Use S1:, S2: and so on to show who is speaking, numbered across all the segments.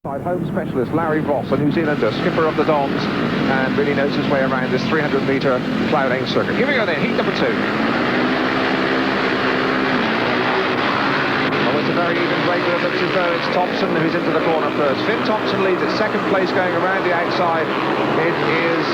S1: Home specialist Larry Ross, a New Zealander, skipper of the Dons, and really knows his way around this 300-metre plough lane circuit. Here we go then, heat number 2. Oh, it's a very even break, but it looks as though it's Thompson who's into the corner first. Finn Thompson leads at second place going around the outside. It is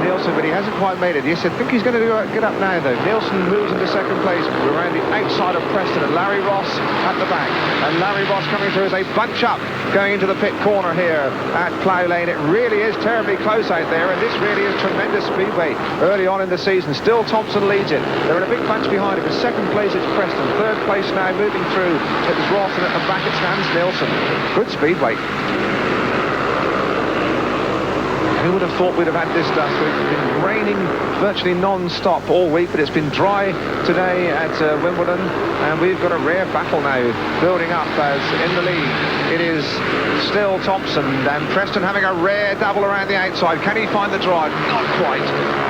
S1: Nielsen, but he hasn't quite made it. Yes, I think he's going to get up now, though. Nielsen moves into second place around the outside of Preston, and Larry Ross at the back. And Larry Ross coming through as they bunch up going into the pit corner here at Plough Lane. It really is terribly close out there, and this really is tremendous speedway early on in the season. Still Thompson leads it. They're in a big bunch behind him. In second place it's Preston. Third place now moving through. It's Ross, and at the back it's Hans Nielsen. Good speedway. Who would have thought we'd have had this dust? It's been raining virtually non-stop all week, but it's been dry today at Wimbledon, and we've got a rare battle now building up as in the lead. It is still Thompson, and Preston having a rare double around the outside. Can he find the drive? Not quite.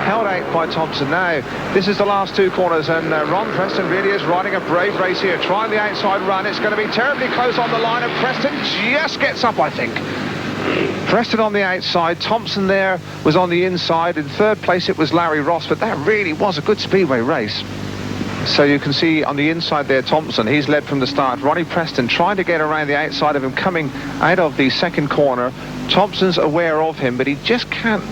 S1: Held out by Thompson. Now, this is the last 2 corners, and Ron Preston really is riding a brave race here, trying the outside run. It's going to be terribly close on the line, and Preston just gets up, I think. Preston on the outside, Thompson there was on the inside. In third place it was Larry Ross, but that really was a good speedway race. So you can see on the inside there Thompson, he's led from the start. Ronnie Preston trying to get around the outside of him, coming out of the second corner. Thompson's aware of him, but he just can't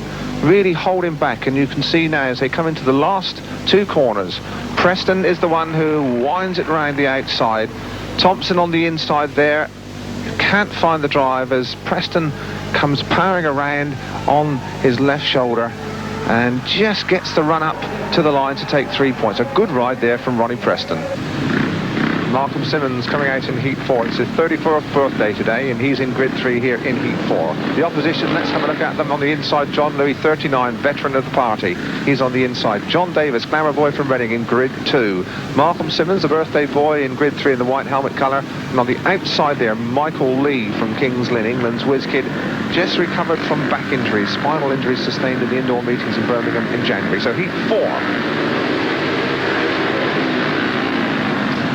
S1: really hold him back, and you can see now as they come into the last 2 corners, Preston is the one who winds it around the outside. Thompson on the inside there can't find the drive as Preston comes powering around on his left shoulder and just gets the run up to the line to take 3 points. A good ride there from Ronnie Preston. Malcolm Simmons coming out in Heat 4. It's his 34th birthday today, and he's in Grid 3 here in Heat 4. The opposition, let's have a look at them. On the inside, John Louis, 39, veteran of the party. He's on the inside. John Davis, glamour boy from Reading, in Grid 2. Malcolm Simmons, the birthday boy, in Grid 3 in the white helmet colour. And on the outside there, Michael Lee from Kings Lynn, England's whiz kid, just recovered from back injuries, spinal injuries sustained in the indoor meetings in Birmingham in January. So Heat 4.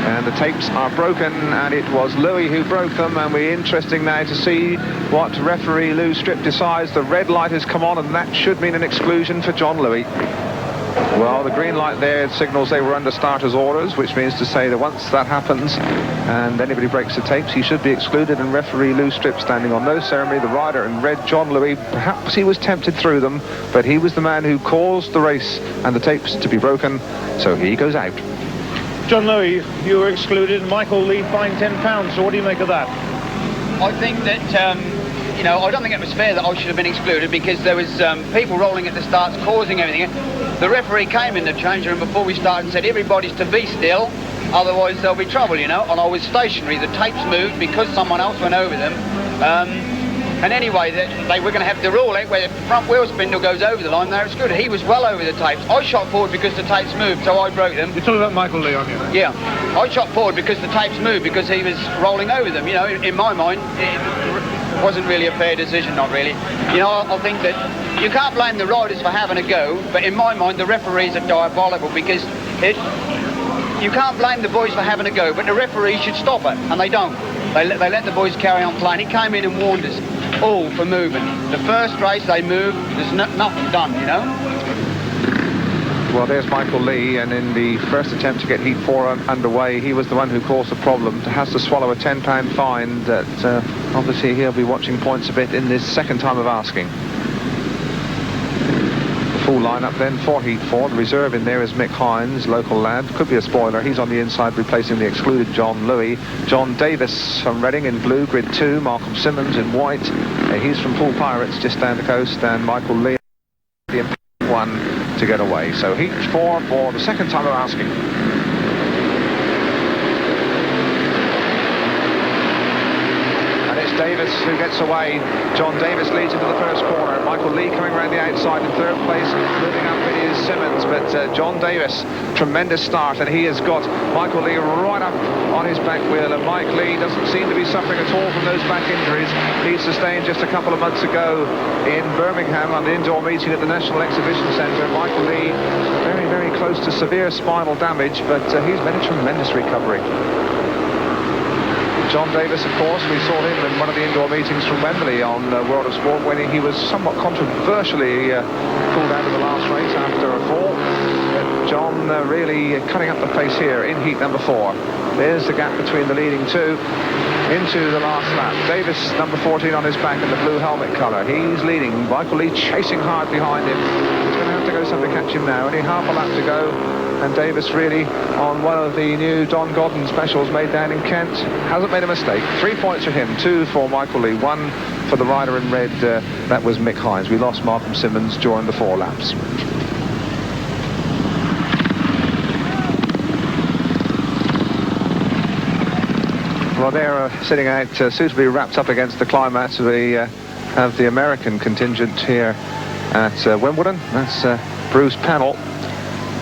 S1: And the tapes are broken, and it was Louis who broke them, and we're interesting now to see what referee Lou Strip decides. The red light has come on, and that should mean an exclusion for John Louis. Well, the green light there signals they were under starter's orders, which means to say that once that happens and anybody breaks the tapes, he should be excluded, and referee Lou Strip standing on no ceremony. The rider in red, John Louis, perhaps he was tempted through them, but he was the man who caused the race and the tapes to be broken, so he goes out.
S2: John Louis, you were excluded, and Michael Lee fined £10. So what do you make of that?
S3: I think that, you know, I don't think it was fair that I should have been excluded, because there was people rolling at the starts, causing everything. The referee came in the change room before we started and said everybody's to be still, otherwise there'll be trouble, you know. And I was stationary. The tapes moved because someone else went over them. And anyway, they were going to have the rule out where the front wheel spindle goes over the line. They're excluded. He was well over the tapes. I shot forward because the tapes moved, so I broke them.
S2: You're talking about Michael Lee, aren't you?
S3: Yeah. I shot forward because the tapes moved, because he was rolling over them. You know, in my mind, it wasn't really a fair decision, not really. You know, I think that you can't blame the riders for having a go, but in my mind, the referees are diabolical, because you can't blame the boys for having a go, but the referees should stop it, and they don't. They let the boys carry on playing. He came in and warned us all for moving. The first race they moved, there's nothing done, you know.
S1: Well, there's Michael Lee, and in the first attempt to get Heat 4 underway, he was the one who caused the problem. Has to swallow a £10 fine that obviously he'll be watching points a bit in this second time of asking. Full lineup then for Heat 4. The reserve in there is Mick Hines, local lad. Could be a spoiler. He's on the inside replacing the excluded John Louis. John Davis from Reading in blue, Grid 2. Malcolm Simmons in white. He's from Poole Pirates just down the coast. And Michael Lee, the one to get away. So Heat 4 for the second time of asking. Davis who gets away. John Davis leads into the first corner. Michael Lee coming around the outside in third place. Moving up it is Simmons, but John Davis, tremendous start, and he has got Michael Lee right up on his back wheel, and Mike Lee doesn't seem to be suffering at all from those back injuries he sustained just a couple of months ago in Birmingham on the indoor meeting at the National Exhibition Centre. Michael Lee very, very close to severe spinal damage, but he's made a tremendous recovery. John Davis, of course, we saw him in one of the indoor meetings from Wembley on World of Sport when he was somewhat controversially pulled out of the last race after a fall. But John really cutting up the pace here in heat number 4. There's the gap between the leading two into the last lap. Davis, number 14 on his back in the blue helmet colour. He's leading. Michael Lee chasing hard behind him. He's going to have to go something to catch him now. Only half a lap to go. And Davis really on one of the new Don Godden specials made down in Kent. Hasn't made a mistake. 3 points for him, 2 for Michael Lee, 1 for the rider in red. That was Mick Hines. We lost Malcolm Simmons during the 4 laps. Well, they're sitting out suitably wrapped up against the climax. We have the American contingent here at Wimbledon. That's Bruce Pennell.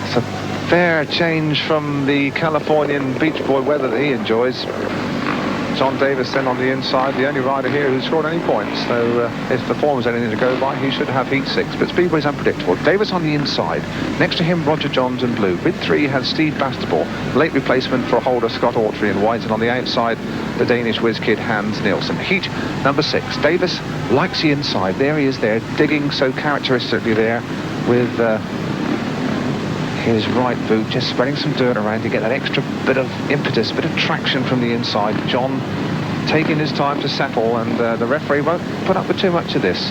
S1: It's a fair change from the Californian beach boy weather that he enjoys. John Davis then on the inside, the only rider here who scored any points. So if the form's anything to go by, he should have heat 6. But Speedway's unpredictable. Davis on the inside. Next to him, Roger Johns in blue. Grid 3 has Steve Bastable, late replacement for holder Scott Autry in white. And on the outside, the Danish whiz kid Hans Nielsen. Heat number 6. Davis likes the inside. There he is there, digging so characteristically there with his right boot, just spreading some dirt around to get that extra bit of impetus, bit of traction from the inside. John taking his time to settle, and the referee won't put up with too much of this.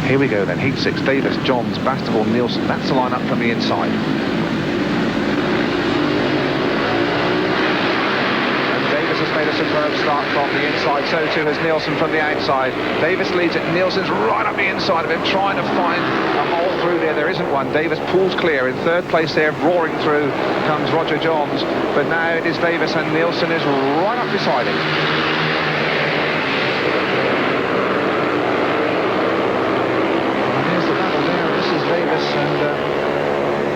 S1: Here we go then, heat 6, Davis, Johns, Bastable, Nielsen. That's the lineup from the inside. Made a superb start from the inside, so too has Nielsen from the outside. Davis leads it, Nielsen's right up the inside of him, trying to find a hole through there. There isn't one. Davis pulls clear. In third place there, roaring through, comes Roger Johns. But now it is Davis, and Nielsen is right up beside him. And there's the battle there. This is Davis, and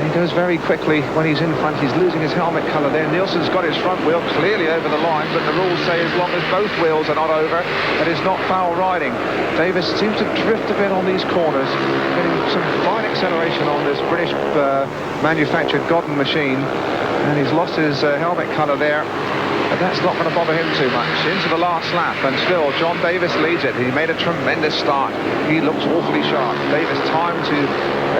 S1: he goes very quickly when he's in front. He's losing his helmet colour there. Nielsen's got his front wheel clearly over the line, but the rules say as long as both wheels are not over, it is not foul riding. Davis seems to drift a bit on these corners, getting some fine acceleration on this British manufactured Godden machine, and he's lost his helmet colour there. But that's not going to bother him too much. Into the last lap, and still John Davis leads it. He made a tremendous start. He looks awfully sharp. Davis time to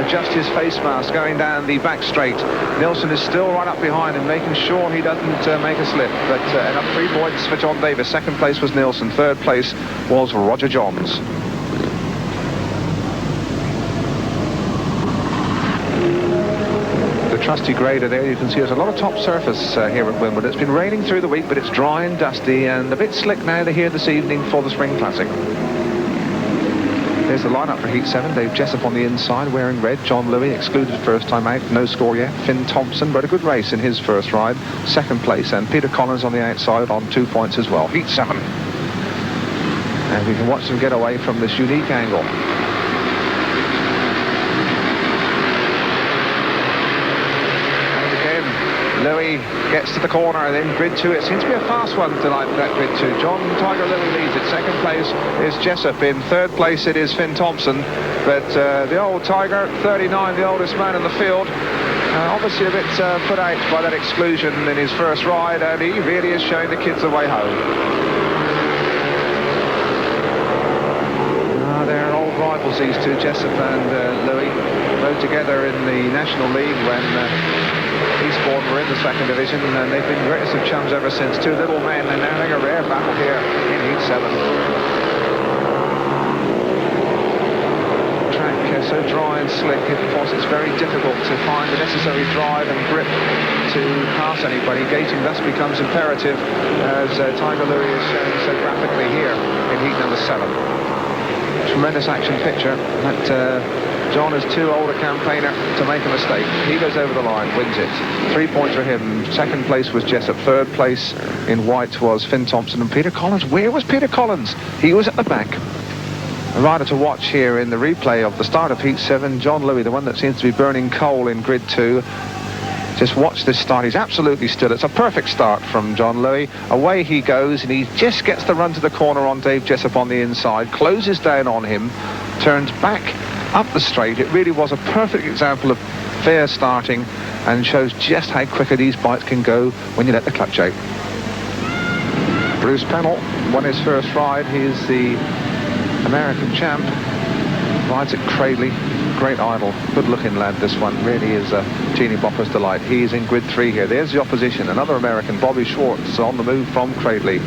S1: adjust his face mask going down the back straight. Nielsen is still right up behind him, making sure he doesn't make a slip. But enough 3 points for John Davis. Second place was Nielsen. Third place was Roger Johns. Trusty grader there, you can see there's a lot of top surface here at Wimbledon. It's been raining through the week, but it's dry and dusty and a bit slick now. They're here this evening for the Spring Classic. There's the lineup for Heat 7. Dave Jessup on the inside wearing red. John Louis excluded first time out, no score yet. Finn Thompson rode a good race in his first ride, second place, and Peter Collins on the outside on 2 points as well. Heat 7. And we can watch them get away from this unique angle. Louis gets to the corner, then grid 2. It seems to be a fast one tonight, that grid 2. John Tiger Louis leads it. Second place is Jessup. In third place it is Finn Thompson. But the old Tiger, 39, the oldest man in the field, obviously a bit put out by that exclusion in his first ride, and he really is showing the kids the way home. They're old rivals, these two, Jessup and Louis. Rode together in the National League when Eastbourne were in the second division, and they've been greatest of chums ever since. Two little men, and they're having a rare battle here in Heat 7. Track so dry and slick, of course it's very difficult to find the necessary drive and grip to pass anybody. Gating thus becomes imperative, as Tiger Louis is showing so graphically here in Heat number 7. Tremendous action picture. That John is too old a campaigner to make a mistake. He goes over the line, wins it. 3 points for him. Second place was Jessup. Third place in white was Finn Thompson. And Peter Collins, where was Peter Collins? He was at the back. A rider to watch here in the replay of the start of Heat 7. John Louis, the one that seems to be burning coal in grid 2. Just watch this start. He's absolutely still. It's a perfect start from John Louis. Away he goes, and he just gets the run to the corner on Dave Jessup on the inside, closes down on him, turns back up the straight. It really was a perfect example of fair starting and shows just how quickly these bikes can go when you let the clutch out. Bruce Pennell won his first ride. He's the American champ. Rides at Cradley. Great idol. Good looking lad, this one. Really is a teeny bopper's delight. He's in grid 3 here. There's the opposition. Another American, Bobby Schwartz, on the move from Cradley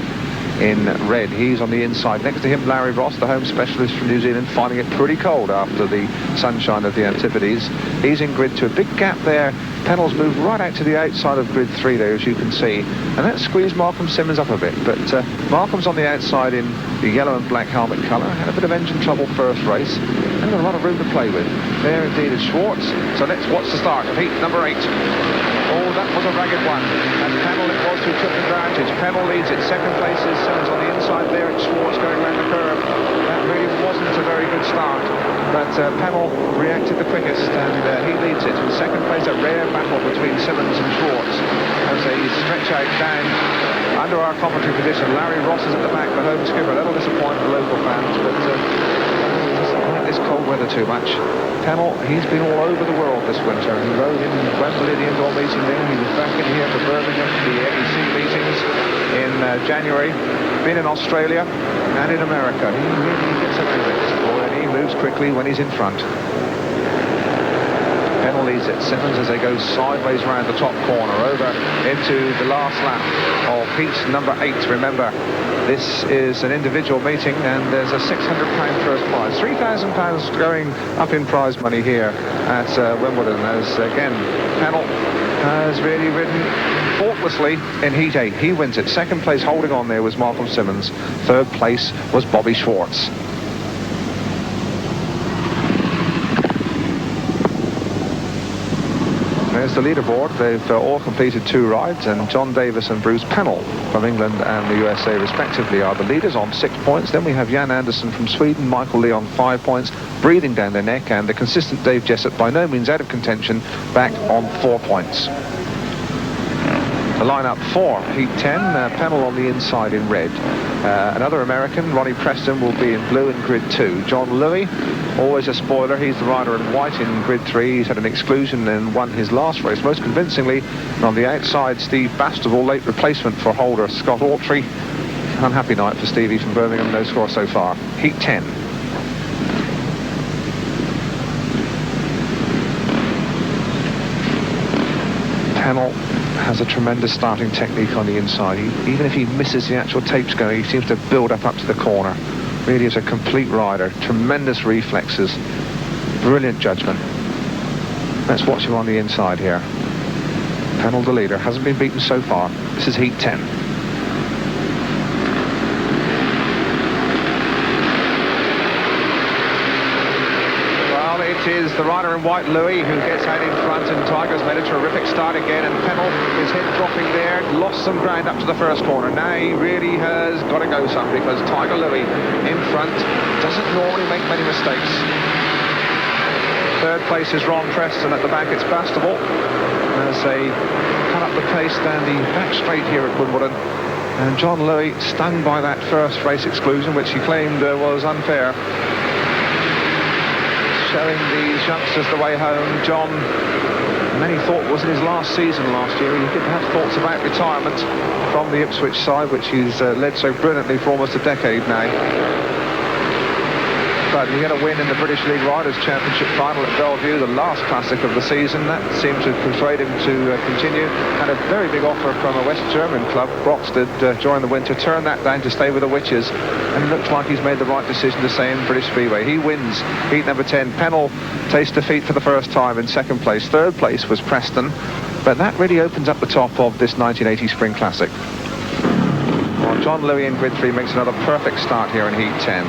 S1: in red. He's on the inside. Next to him, Larry Ross, the home specialist from New Zealand, finding it pretty cold after the sunshine of the Antipodes. He's in grid 2. A big gap there. Pennell's moved right out to the outside of grid 3 there, as you can see. And that squeezed Malcolm Simmons up a bit. But Malcolm's on the outside in the yellow and black helmet colour. Had a bit of engine trouble first race. And got a lot of room to play with. There indeed is Schwartz. So let's watch the start of heat number 8. Oh, that was a ragged one. And Pennell it was who took advantage. Pennell leads it. Second place is Simmons on the inside there. It's Schwartz going around the curve. That really wasn't a very good start. But Pennell reacted the quickest, and he leads it. In second place, a rare battle between Simmons and Schwartz as they stretch out down under our commentary position. Larry Ross is at the back, the home skipper. That'll disappoint the local fans, but doesn't like this cold weather too much. Pennell, he's been all over the world this winter. He rode in Wembley, the indoor meeting there. He was back in here for Birmingham, the NEC meetings in January. Been in Australia and in America. He really gets everywhere. He moves quickly when he's in front. Pennell leads it. Simmons as they go sideways round the top corner over into the last lap of heat number 8. Remember, this is an individual meeting and there's a £600 first prize. £3,000 going up in prize money here at Wimbledon, as again Pennell has really ridden faultlessly in heat 8. He wins it. Second place holding on there was Malcolm Simmons. Third place was Bobby Schwartz. There's the leaderboard. They've all completed 2 rides, and John Davis and Bruce Pennell from England and the USA respectively are the leaders on 6 points. Then we have Jan Andersson from Sweden, Michael Lee on 5 points, breathing down their neck, and the consistent Dave Jessup, by no means out of contention, back on 4 points. The lineup for Heat 10, Pennell on the inside in red. Another American, Ronnie Preston, will be in blue in grid 2. John Louis, always a spoiler, he's the rider in white in grid 3. He's had an exclusion and won his last race most convincingly. And on the outside, Steve Bastable, late replacement for holder Scott Autry. Unhappy night for Stevie from Birmingham, no score so far. Heat 10. Pennell has a tremendous starting technique on the inside. Even if he misses the actual tapes going, he seems to build up to the corner. Really is a complete rider. Tremendous reflexes. Brilliant judgment. Let's watch him on the inside here. Pennell, the leader, hasn't been beaten so far. This is Heat 10. It is the rider in white, Louis, who gets out in front, and Tiger's made a terrific start again, and Pennell, his head dropping there, lost some ground up to the first corner. Now he really has got to go some, because Tiger Louis in front doesn't normally make many mistakes. Third place is Ron Preston. At the back it's Bastable as they cut up the pace down the back straight here at Wimbledon. And John Louis, stung by that first race exclusion, which he claimed was unfair. Showing these youngsters the way home. John, many thought was in his last season last year. He did have thoughts about retirement from the Ipswich side, which he's led so brilliantly for almost a decade now. But you get a win in the British League Riders' Championship final at Bellevue, the last classic of the season. That seemed to persuade him to continue. Had a very big offer from a West German club, Broxted, during the winter. Turned that down to stay with the Witches. And it looks like he's made the right decision to stay in British Speedway. He wins heat number 10. Pennell tastes defeat for the first time in second place. Third place was Preston. But that really opens up the top of this 1980 Spring Classic. Well, John Louis in grid 3 makes another perfect start here in heat 10.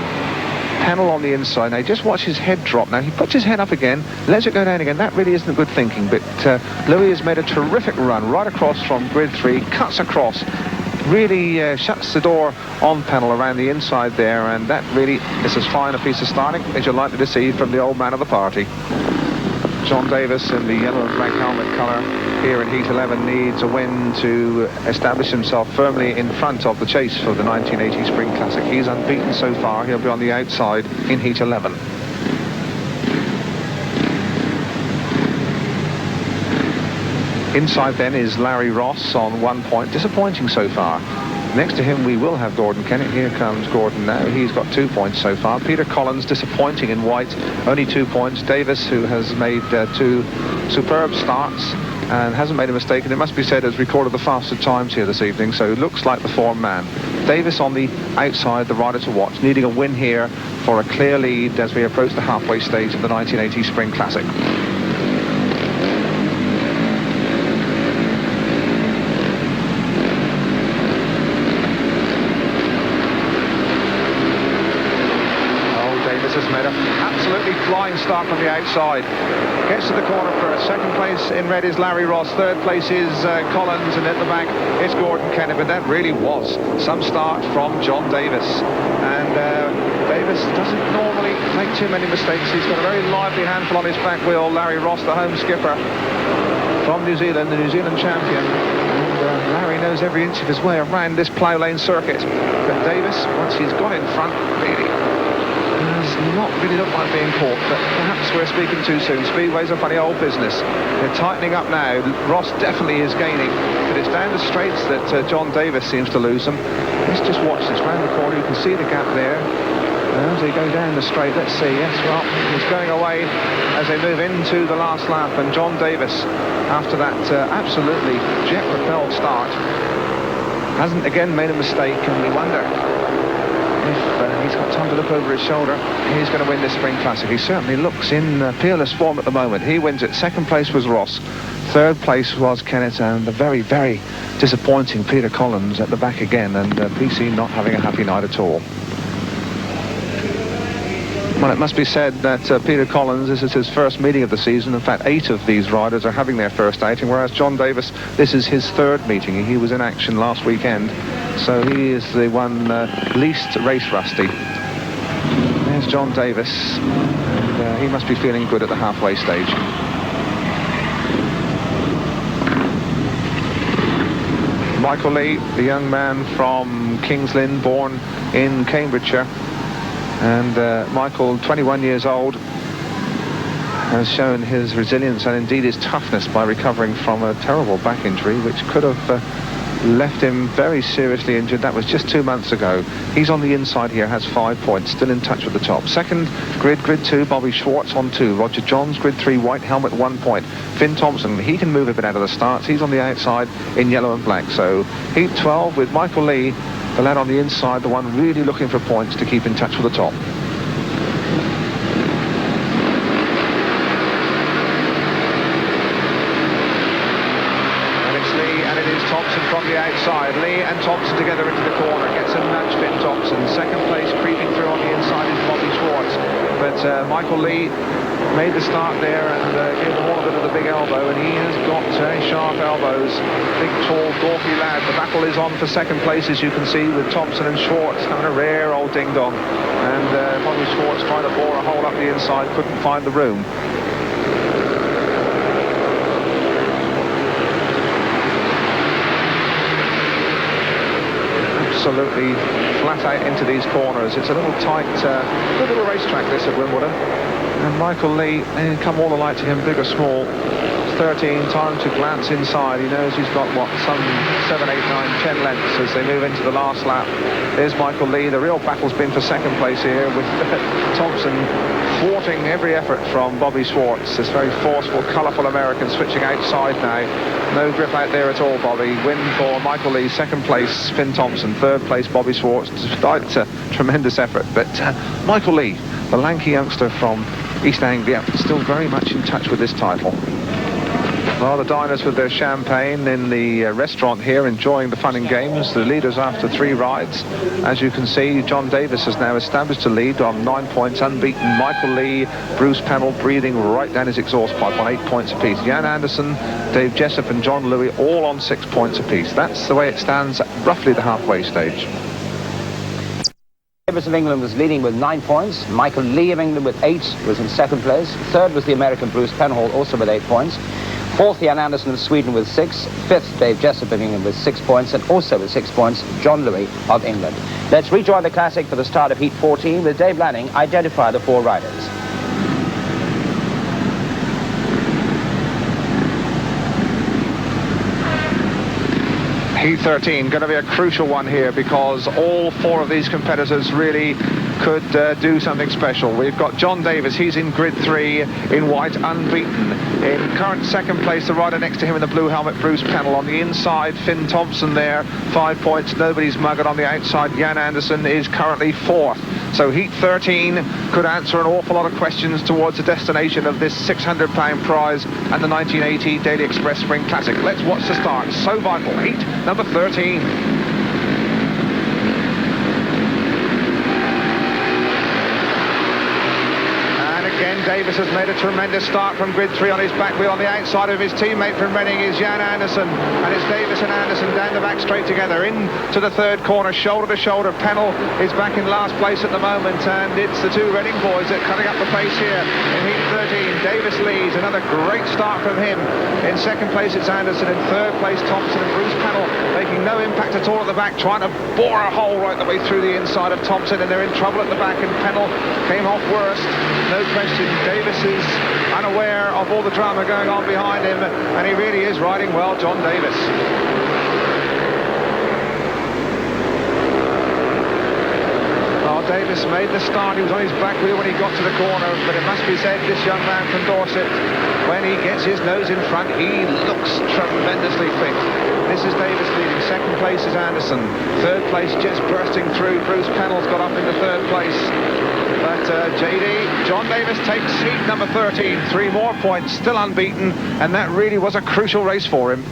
S1: Pennell on the inside. Now just watch his head drop. Now he puts his head up again, lets it go down again. That really isn't good thinking, but Louis has made a terrific run right across from grid 3, cuts across, really shuts the door on Pennell around the inside there, and that really is as fine a piece of starting as you're likely to see from the old man of the party. John Davis in the yellow and black helmet colour here in heat 11 needs a win to establish himself firmly in front of the chase for the 1980 Spring Classic. He's unbeaten so far. He'll be on the outside in heat 11. Inside then is Larry Ross on 1 point. Disappointing so far. Next to him we will have Gordon Kennett. Here comes Gordon now. He's got 2 points so far. Peter Collins, disappointing in white, only 2 points. Davis, who has made 2 superb starts and hasn't made a mistake, and it must be said has recorded the fastest times here this evening, so looks like the form man. Davis on the outside, the rider to watch, needing a win here for a clear lead as we approach the halfway stage of the 1980 Spring Classic. Has made an absolutely flying start from the outside. Gets to the corner first. Second place in red is Larry Ross. Third place is Collins, and at the back it's Gordon Kennett. But that really was some start from John Davis. And Davis doesn't normally make too many mistakes. He's got a very lively handful on his back wheel. Larry Ross, the home skipper from New Zealand, the New Zealand champion. And Larry knows every inch of his way around this plough lane circuit. But Davis, once he's got in front, really does not really look like being caught, but perhaps we're speaking too soon. Speedway's a funny old business. They're tightening up now. Ross definitely is gaining, but it's down the straights that John Davis seems to lose them. Let's just watch this round the corner. You can see the gap there. As they go down the straight, let's see. Yes, well, he's going away as they move into the last lap, and John Davis, after that absolutely jet-propelled start, hasn't again made a mistake, and we wonder if he's got time to look over his shoulder. He's going to win this Spring Classic. He certainly looks in peerless form at the moment. He wins it. Second place was Ross. Third place was Kennett, and the very, very disappointing Peter Collins at the back again, and PC not having a happy night at all. Well, it must be said that Peter Collins, this is his first meeting of the season. In fact, 8 of these riders are having their first outing, whereas John Davis, this is his third meeting. He was in action last weekend, so he is the one least race rusty. There's John Davis, and he must be feeling good at the halfway stage. Michael Lee, the young man from Kings Lynn, born in Cambridgeshire. And Michael, 21 years old, has shown his resilience and indeed his toughness by recovering from a terrible back injury which could have left him very seriously injured. That was just 2 months ago. He's on the inside here, has 5 points, still in touch with the top. Second grid 2, Bobby Schwartz on 2. Roger Johns, grid 3, white helmet, 1 point. Finn Thompson, he can move a bit out of the starts. He's on the outside in yellow and black. So heat 12 with Michael Lee, the lad on the inside, the one really looking for points to keep in touch with the top. And it's Lee, and it is Thompson from the outside. Lee and Thompson together into the corner. Gets a nudge, Finn Thompson. Second place, creeping through on the inside is Bobby Schwartz. But Michael Lee made the start there and gave them all a bit of the big elbow, and he has got sharp elbows. Big, tall, gawky lad. The battle is on for second place, as you can see, with Thompson and Schwartz having a rare old ding-dong. And Bobby Schwartz trying to bore a hole up the inside, couldn't find the room. Absolutely flat out into these corners. It's a little tight, little racetrack this at Wimbledon. And Michael Lee, come all the light to him, big or small. 13, time to glance inside. He knows he's got, what, some 7, 8, 9, 10 lengths as they move into the last lap. There's Michael Lee. The real battle's been for second place here, with Thompson thwarting every effort from Bobby Schwartz. This very forceful, colourful American switching outside now. No grip out there at all, Bobby. Win for Michael Lee. Second place, Finn Thompson. Third place, Bobby Schwartz. Despite tremendous effort. But Michael Lee, the lanky youngster from East Anglia, still very much in touch with this title. Well, the diners with their champagne in the restaurant here, enjoying the fun and games. The leaders after 3 rides. As you can see, John Davis has now established a lead on 9 points, unbeaten. Michael Lee, Bruce Pennell breathing right down his exhaust pipe on 8 points apiece. Jan Anderson, Dave Jessup and John Louis all on 6 points apiece. That's the way it stands at roughly the halfway stage.
S4: Davis of England was leading with 9 points. Michael Lee of England with 8 was in second place. Third was the American Bruce Penhall, also with 8 points. Fourth, Jan Anderson of Sweden with 6. Fifth, Dave Jessup of England with 6 points. And also with 6 points, John Louis of England. Let's rejoin the Classic for the start of Heat 14 with Dave Lanning identify the 4 riders.
S1: Heat 13, going to be a crucial one here because all four of these competitors really could do something special. We've got John Davis, he's in grid 3 in white, unbeaten. In current second place, the rider next to him in the blue helmet, Bruce Pennell. On the inside, Finn Thompson there, 5 points, nobody's muggered. On the outside, Jan Andersen is currently 4th. So Heat 13 could answer an awful lot of questions towards the destination of this £600 prize and the 1980 Daily Express Spring Classic. Let's watch the start. So vital. Heat number 13. Again, Davis has made a tremendous start from grid 3 on his back wheel. On the outside of his teammate from Reading is Jan Andersen, and it's Davis and Andersen down the back straight together into the third corner, shoulder to shoulder. Pennell is back in last place at the moment, and it's the two Reading boys that are cutting up the pace here in Heat 13. Davis leads, another great start from him. In second place it's Andersen, in third place Thompson, and Bruce Pennell making no impact at all at the back, trying to bore a hole right the way through the inside of Thompson, and they're in trouble at the back, and Pennell came off worst. No question. Davis is unaware of all the drama going on behind him, and he really is riding well, John Davis. Well, Davis made the start. He was on his back wheel when he got to the corner, but it must be said, this young man from Dorset, when he gets his nose in front, he looks tremendously fit. This is Davis leading. Second place is Andersen. Third place just bursting through. Bruce Pennell's got up into third place. But JD, John Davis takes Heat number 13. 3 more points, still unbeaten, and that really was a crucial race for him.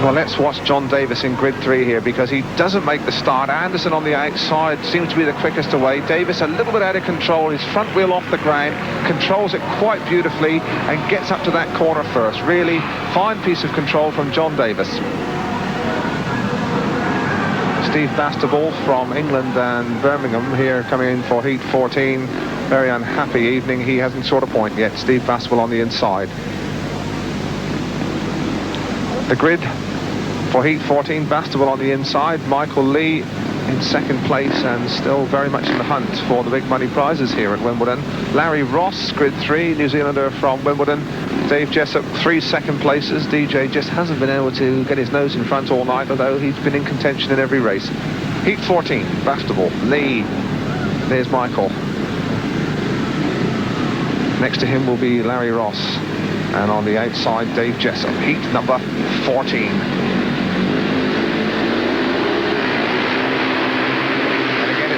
S1: Well, let's watch John Davis in grid 3 here because he doesn't make the start. Andersen on the outside seems to be the quickest away. Davis a little bit out of control. His front wheel off the ground, controls it quite beautifully and gets up to that corner first. Really fine piece of control from John Davis. Steve Bastable from England and Birmingham here coming in for Heat 14. Very unhappy evening. He hasn't scored a point yet. Steve Bastable on the inside. The grid for Heat 14, Bastable on the inside, Michael Lee in second place and still very much in the hunt for the big money prizes here at Wimbledon. Larry Ross, grid 3, New Zealander from Wimbledon. Dave Jessup, 3 second places. DJ just hasn't been able to get his nose in front all night, although he's been in contention in every race. Heat 14, Bastable, Lee, there's Michael. Next to him will be Larry Ross. And on the outside, Dave Jessup, Heat number 14.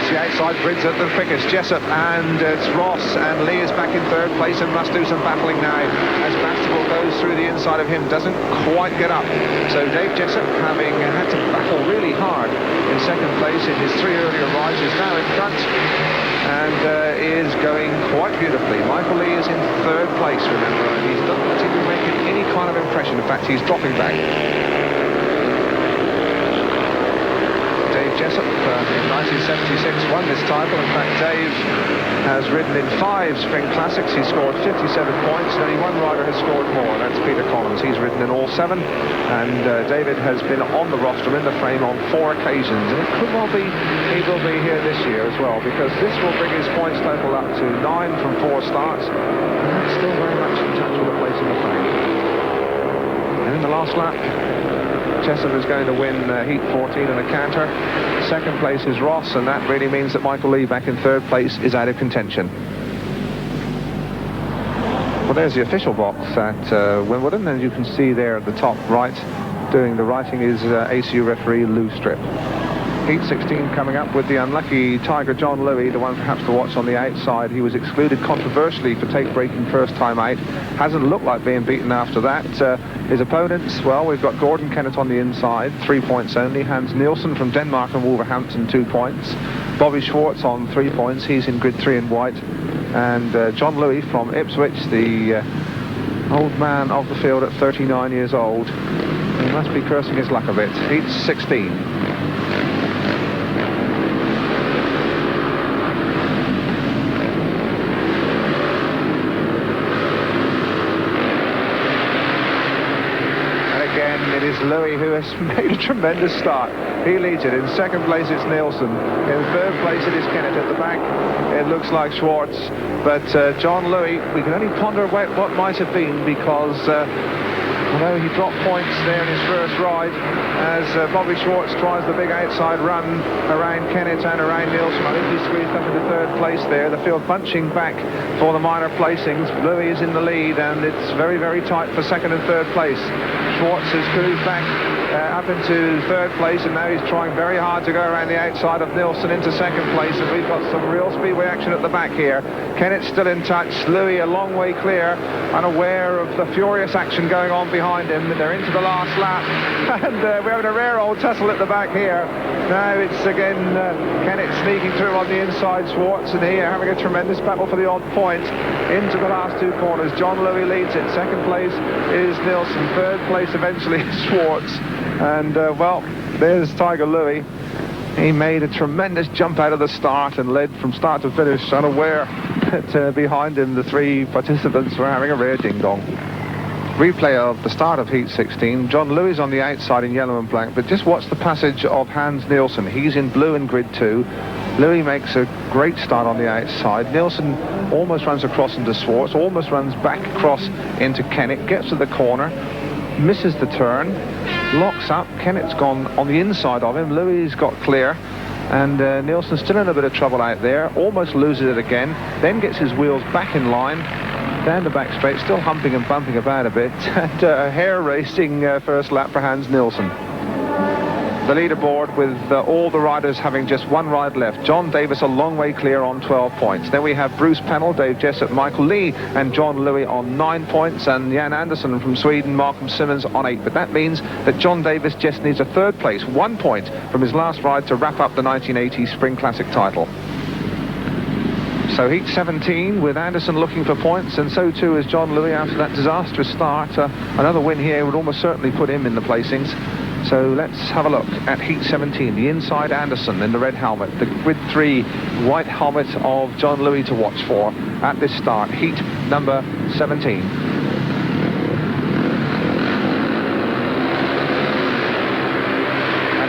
S1: The outside grids at the quickest. Jessup and it's Ross, and Lee is back in third place and must do some battling now as Bastable goes through the inside of him, doesn't quite get up. So Dave Jessup, having had to battle really hard in second place in his 3 earlier rides, is now in front and is going quite beautifully. Michael Lee is in third place, remember, and he's not seem to be making any kind of impression. In fact, he's dropping back. Dave Jessup in 1976 won this title. In fact, Dave has ridden in 5 Spring Classics. He scored 57 points, and only one rider has scored more, and that's Peter Collins. He's ridden in all 7, and David has been on the rostrum in the frame on 4 occasions, and it could well be he will be here this year as well, because this will bring his points total up to 9 from 4 starts, and that's still very much in touch with a place in the frame. And in the last lap, Jessup is going to win Heat 14 in a canter. Second place is Ross, and that really means that Michael Lee back in third place is out of contention. Well, there's the official box at Wimbledon, and you can see there at the top right doing the writing is ACU referee Lou Strip. Heat 16 coming up with the unlucky Tiger John Louis, the one perhaps to watch on the outside. He was excluded controversially for tape breaking first time out. Hasn't looked like being beaten after that. His opponents, well, we've got Gordon Kennett on the inside, 3 points only. Hans Nielsen from Denmark and Wolverhampton, 2 points. Bobby Schwartz on 3 points. He's in grid 3 in white. And John Louis from Ipswich, the old man of the field at 39 years old. He must be cursing his luck a bit. Heat 16. It is Louis who has made a tremendous start. He leads it. In second place it's Nielsen. In third place it is Kennett. At the back it looks like Schwartz. But John Louis, we can only ponder what might have been, because Although he dropped points there in his first ride as Bobby Schwartz tries the big outside run around Kennett and around Nielsen. I think he squeezed up into third place there. The field bunching back for the minor placings. Louis is in the lead, and it's very, very tight for second and third place. Schwartz has cruised back up into third place, and now he's trying very hard to go around the outside of Nielsen into second place, and we've got some real speedway action at the back here. Kennett's still in touch. Louis a long way clear, unaware of the furious action going on behind him. They're into the last lap, and we're having a rare old tussle at the back here. Now it's again Kennett sneaking through on the inside. Schwartz and here having a tremendous battle for the odd point into the last two corners. John Louis leads it. Second place is Nielsen. Third place eventually is Schwartz. And well, there's Tiger Louis. He made a tremendous jump out of the start and led from start to finish, unaware that behind him the three participants were having a rare ding-dong. Replay of the start of Heat 16. John Louis on the outside in yellow and black, but just watch the passage of Hans Nielsen. He's in blue in grid 2. Louis makes a great start on the outside. Nielsen almost runs across into Schwartz, almost runs back across into Kennett, gets to the corner, misses the turn, locks up. Kennett's gone on the inside of him. Louis got clear, and Nielsen's still in a bit of trouble out there, almost loses it again, then gets his wheels back in line, down the back straight, still humping and bumping about a bit, and a hair racing first lap for Hans Nielsen. The leaderboard with all the riders having just one ride left. John Davis a long way clear on 12 points. Then we have Bruce Pennell, Dave Jessup, Michael Lee and John Louis on 9 points, and Jan Andersson from Sweden, Malcolm Simmons on 8. But that means that John Davis just needs a third place, 1 point from his last ride to wrap up the 1980 Spring Classic title. So Heat 17 with Anderson looking for points, and so too is John Louis after that disastrous start. Another win here would almost certainly put him in the placings. So let's have a look at Heat 17. The inside Anderson in the red helmet. The grid 3 white helmet of John Louis to watch for at this start. Heat number 17.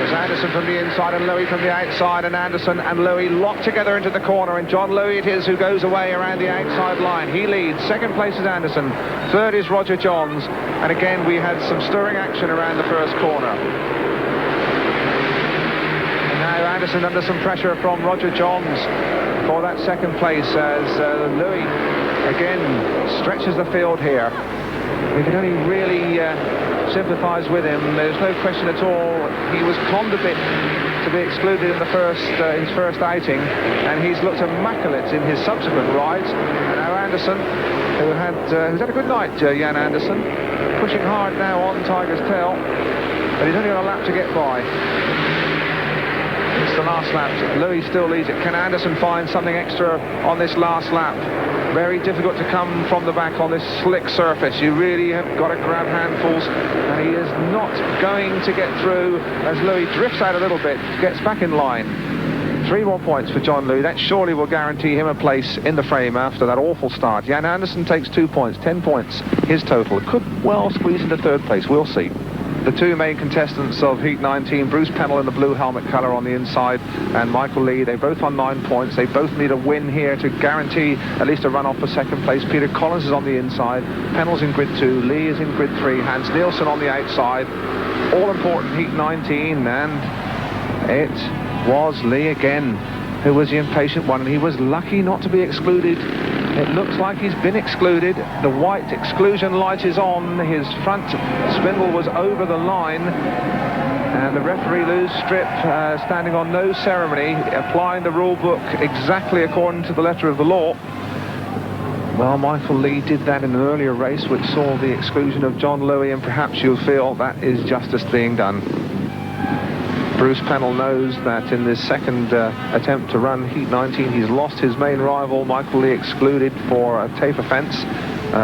S1: Anderson from the inside and Louis from the outside, and Anderson and Louis locked together into the corner, and John Louis it is who goes away around the outside line. He leads. Second place is Anderson. Third is Roger Johns, and again we had some stirring action around the first corner. And now Anderson under some pressure from Roger Johns for that second place as Louis again stretches the field here. We can only really sympathise with him. There's no question at all. He was conned a bit to be excluded in the his first outing, and he's looked immaculate in his subsequent rides. And now Anderson, who's had a good night, Jan Anderson, pushing hard now on Tiger's tail, but he's only got a lap to get by. It's the last lap. Louis still leads it. Can Anderson find something extra on this last lap? Very difficult to come from the back on this slick surface. You really have got to grab handfuls, and he is not going to get through as Louis drifts out a little bit, gets back in line. 3 more points for John Louis. That surely will guarantee him a place in the frame after that awful start. Jan Anderson takes 2 points, 10 points his total. Could well squeeze into third place. We'll see. The two main contestants of Heat 19, Bruce Pennell in the blue helmet colour on the inside, and Michael Lee, they both on 9 points. They both need a win here to guarantee at least a run-off for second place. Peter Collins is on the inside, Pennell's in grid 2, Lee is in grid 3, Hans Nielsen on the outside. All important Heat 19, and it was Lee again who was the impatient one, and he was lucky not to be excluded. It looks like he's been excluded. The white exclusion light is on. His front spindle was over the line, and the referee Lou Strip standing on no ceremony, applying the rule book exactly according to the letter of the law. Well, Michael Lee did that in an earlier race which saw the exclusion of John Louis, and perhaps you'll feel that is justice being done. Bruce Pennell knows that in this second attempt to run Heat 19, he's lost his main rival, Michael Lee, excluded for a tape offence.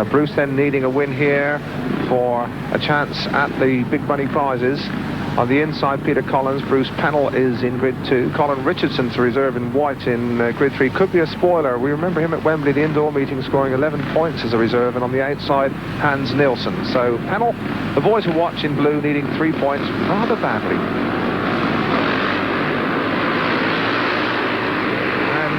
S1: Bruce then needing a win here for a chance at the big money prizes. On the inside, Peter Collins. Bruce Pennell is in grid 2. Colin Richardson's reserve in white in grid 3. Could be a spoiler. We remember him at Wembley, the indoor meeting, scoring 11 points as a reserve. And on the outside, Hans Nielsen. So Pennell, the boys who watch in blue, needing 3 points rather badly.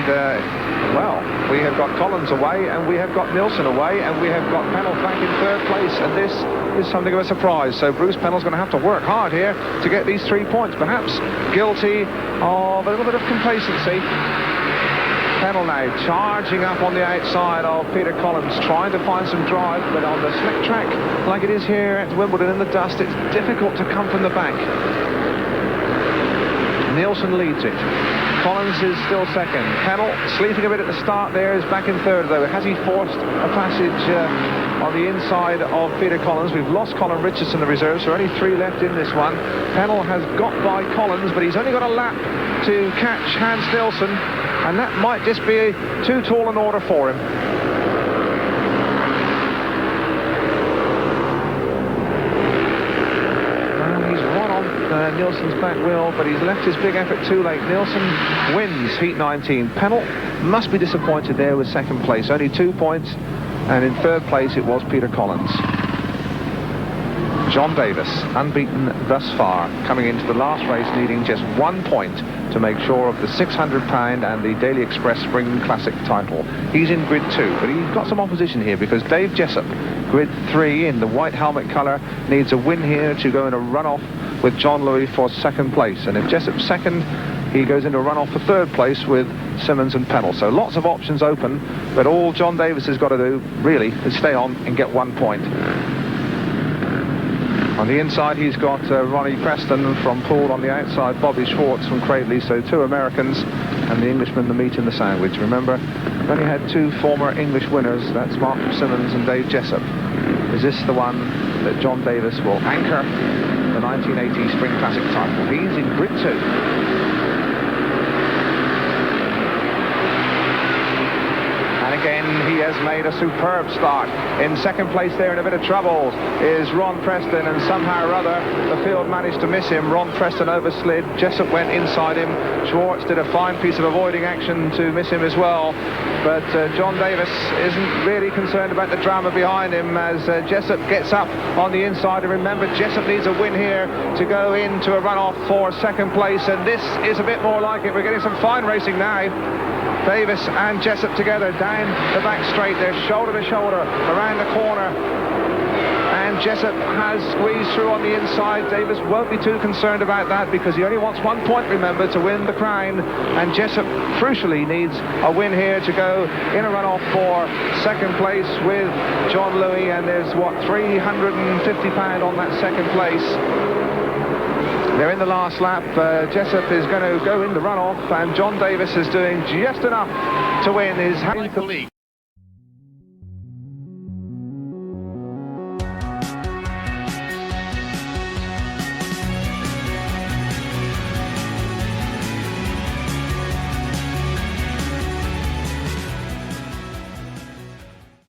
S1: well, we have got Collins away, and we have got Nilsson away, and we have got Pennell back in third place, and this is something of a surprise. So Bruce Pennell's going to have to work hard here to get these 3 points, perhaps guilty of a little bit of complacency. Pennell now charging up on the outside of Peter Collins, trying to find some drive, but on the slick track like it is here at Wimbledon in the dust, it's difficult to come from the back. Nilsson leads it. Collins is still second. Pennell, sleeping a bit at the start there, is back in third, though. Has he forced a passage on the inside of Peter Collins? We've lost Colin Richardson, the reserve, so only 3 left in this one. Pennell has got by Collins, but he's only got a lap to catch Hans Nilsson, and that might just be too tall an order for him. Nilsson's back wheel, but he's left his big effort too late. Nilsson wins heat 19. Pennell must be disappointed there with second place, only 2 points, and in third place it was Peter Collins. John Davis, unbeaten thus far, coming into the last race needing just 1 point to make sure of the £600 and the Daily Express Spring Classic title. He's in grid 2, but he's got some opposition here because Dave Jessup, grid 3 in the white helmet colour, needs a win here to go in a runoff with John Louis for second place. And if Jessup's second, he goes into a runoff for third place with Simmons and Pennell. So lots of options open, but all John Davis has got to do, really, is stay on and get 1 point. On the inside, he's got Ronnie Preston from Poole. On the outside, Bobby Schwartz from Cradley. So 2 Americans and the Englishman, the meat in the sandwich. Remember, we've only had 2 former English winners. That's Markham Simmons and Dave Jessup. Is this the one that John Davis will anchor the 1980 Spring Classic title? He's in grid 2. Again, he has made a superb start. In second place there, in a bit of trouble, is Ron Preston, and somehow or other the field managed to miss him. Ron Preston overslid, Jessup went inside him, Schwartz did a fine piece of avoiding action to miss him as well, but John Davis isn't really concerned about the drama behind him as Jessup gets up on the inside. And remember, Jessup needs a win here to go into a runoff for second place, and this is a bit more like it. We're getting some fine racing now. Davis and Jessup together down the back straight. They're shoulder to shoulder around the corner. And Jessup has squeezed through on the inside. Davis won't be too concerned about that because he only wants 1 point, remember, to win the crown. And Jessup crucially needs a win here to go in a runoff for second place with John Louis. And there's, what, £350 on that second place. They're in the last lap. Jessup is going to go in the runoff, and John Davis is doing just enough to win his...
S3: League.